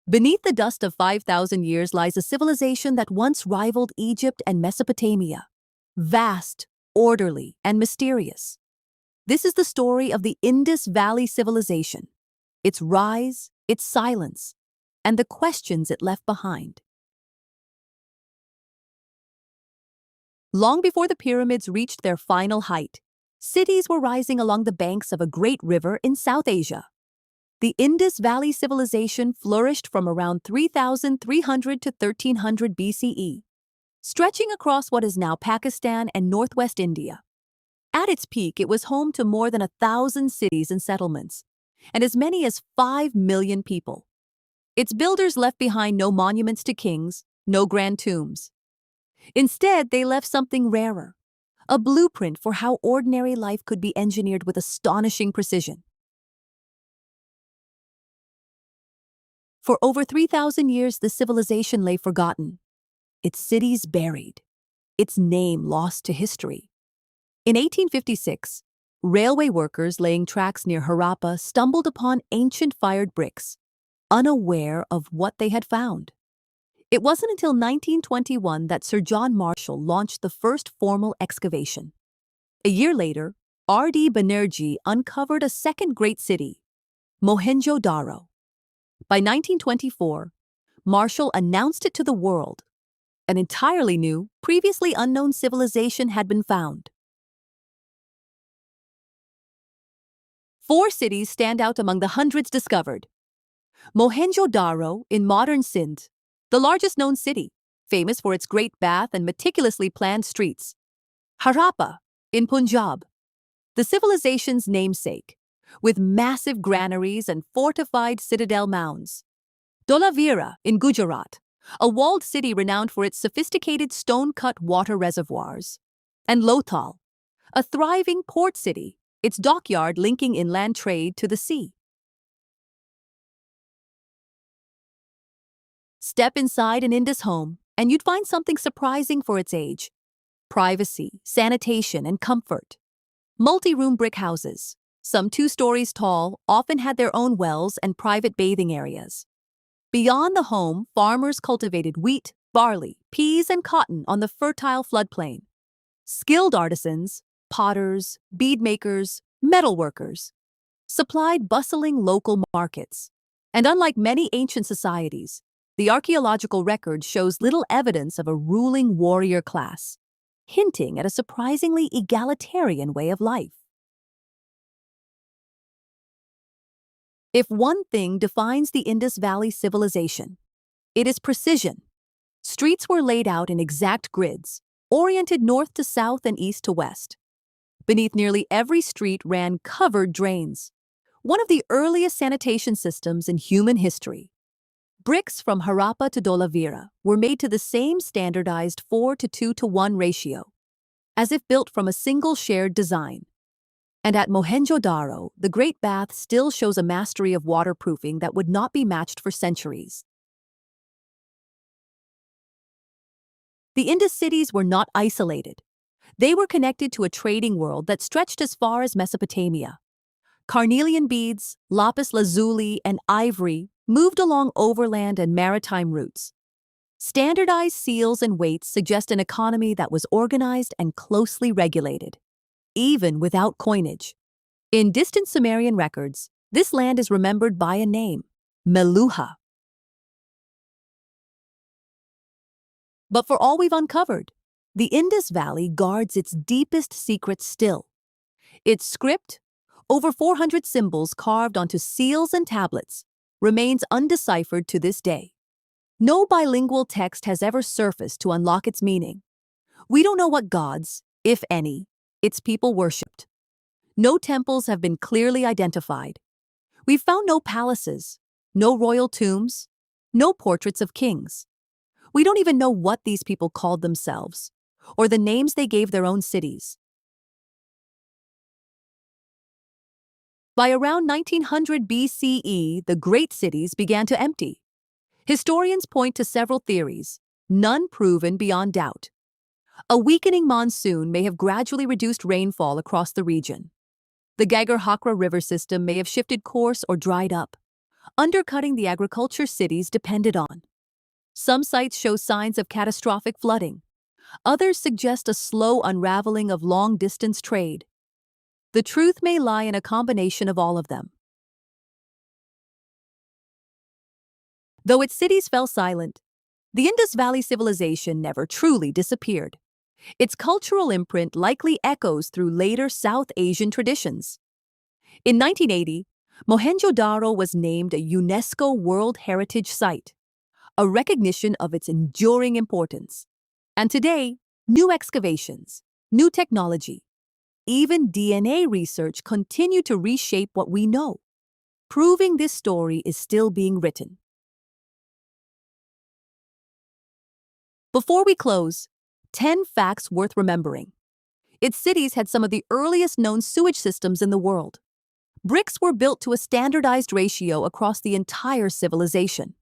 Beneath the dust of 5,000 years lies a civilization that once rivaled Egypt and Mesopotamia. Vast, orderly, and mysterious. This is the story of the Indus Valley Civilization, its rise, its silence, and the questions it left behind. Long before the pyramids reached their final height, cities were rising along the banks of a great river in South Asia. The Indus Valley Civilization flourished from around 3,300 to 1300 BCE, stretching across what is now Pakistan and northwest India. At its peak, it was home to more than 1,000 cities and settlements, and as many as 5 million people. Its builders left behind no monuments to kings, no grand tombs. Instead, they left something rarer, a blueprint for how ordinary life could be engineered with astonishing precision. For over 3,000 years, the civilization lay forgotten, its cities buried, its name lost to history. In 1856, railway workers laying tracks near Harappa stumbled upon ancient fired bricks, unaware of what they had found. It wasn't until 1921 that Sir John Marshall launched the first formal excavation. A year later, R.D. Banerjee uncovered a second great city, Mohenjo-daro. By 1924, Marshall announced it to the world. An entirely new, previously unknown civilization had been found. 4 cities stand out among the hundreds discovered. Mohenjo-daro in modern Sindh, the largest known city, famous for its great bath and meticulously planned streets. Harappa in Punjab, the civilization's namesake, with massive granaries and fortified citadel mounds. Dholavira in Gujarat, a walled city renowned for its sophisticated stone-cut water reservoirs. And Lothal, a thriving port city, its dockyard linking inland trade to the sea. Step inside an Indus home, and you'd find something surprising for its age. Privacy, sanitation, and comfort. Multi-room brick houses, some 2 stories tall, often had their own wells and private bathing areas. Beyond the home, farmers cultivated wheat, barley, peas, and cotton on the fertile floodplain. Skilled artisans, potters, bead makers, metal workers, supplied bustling local markets. And unlike many ancient societies, the archaeological record shows little evidence of a ruling warrior class, hinting at a surprisingly egalitarian way of life. If one thing defines the Indus Valley Civilization, it is precision. Streets were laid out in exact grids, oriented north to south and east to west. Beneath nearly every street ran covered drains, one of the earliest sanitation systems in human history. Bricks from Harappa to Dholavira were made to the same standardized 4:2:1 ratio, as if built from a single shared design. And at Mohenjo-daro, the Great Bath still shows a mastery of waterproofing that would not be matched for centuries. The Indus cities were not isolated. They were connected to a trading world that stretched as far as Mesopotamia. Carnelian beads, lapis lazuli, and ivory moved along overland and maritime routes. Standardized seals and weights suggest an economy that was organized and closely regulated, even without coinage. In distant Sumerian records, this land is remembered by a name, Meluhha. But for all we've uncovered, the Indus Valley guards its deepest secrets still. Its script, over 400 symbols carved onto seals and tablets, remains undeciphered to this day. No bilingual text has ever surfaced to unlock its meaning. We don't know what gods, if any, its people worshipped. No temples have been clearly identified. We've found no palaces, no royal tombs, no portraits of kings. We don't even know what these people called themselves, or the names they gave their own cities. By around 1900 BCE, the great cities began to empty. Historians point to several theories, none proven beyond doubt. A weakening monsoon may have gradually reduced rainfall across the region. The Gagar-Hakra river system may have shifted course or dried up. undercutting the agriculture cities depended on. Some sites show signs of catastrophic flooding. Others suggest a slow unraveling of long-distance trade. The truth may lie in a combination of all of them. Though its cities fell silent, the Indus Valley Civilization never truly disappeared. Its cultural imprint likely echoes through later South Asian traditions. In 1980, Mohenjo-daro was named a UNESCO World Heritage Site, a recognition of its enduring importance. And today, new excavations, new technology, even DNA research continue to reshape what we know, proving this story is still being written. Before we close, 10 facts worth remembering. Its cities had some of the earliest known sewage systems in the world. Bricks were built to a standardized ratio across the entire civilization.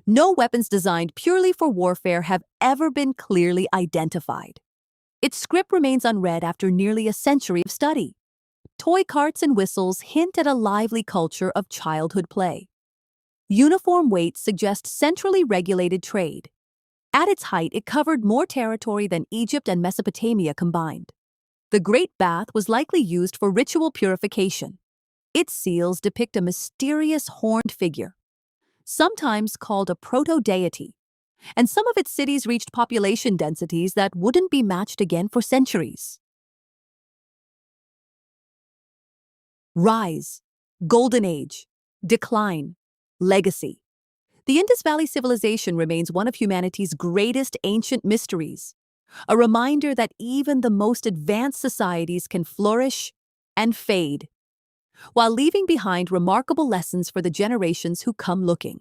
No weapons designed purely for warfare have ever been clearly identified. Its script remains unread after nearly a century of study. Toy carts and whistles hint at a lively culture of childhood play. Uniform weights suggest centrally regulated trade. At its height, it covered more territory than Egypt and Mesopotamia combined. The Great Bath was likely used for ritual purification. Its seals depict a mysterious horned figure, sometimes called a proto-deity, and some of its cities reached population densities that wouldn't be matched again for centuries. Rise, Golden Age, Decline, Legacy. The Indus Valley Civilization remains one of humanity's greatest ancient mysteries, a reminder that even the most advanced societies can flourish and fade, while leaving behind remarkable lessons for the generations who come looking.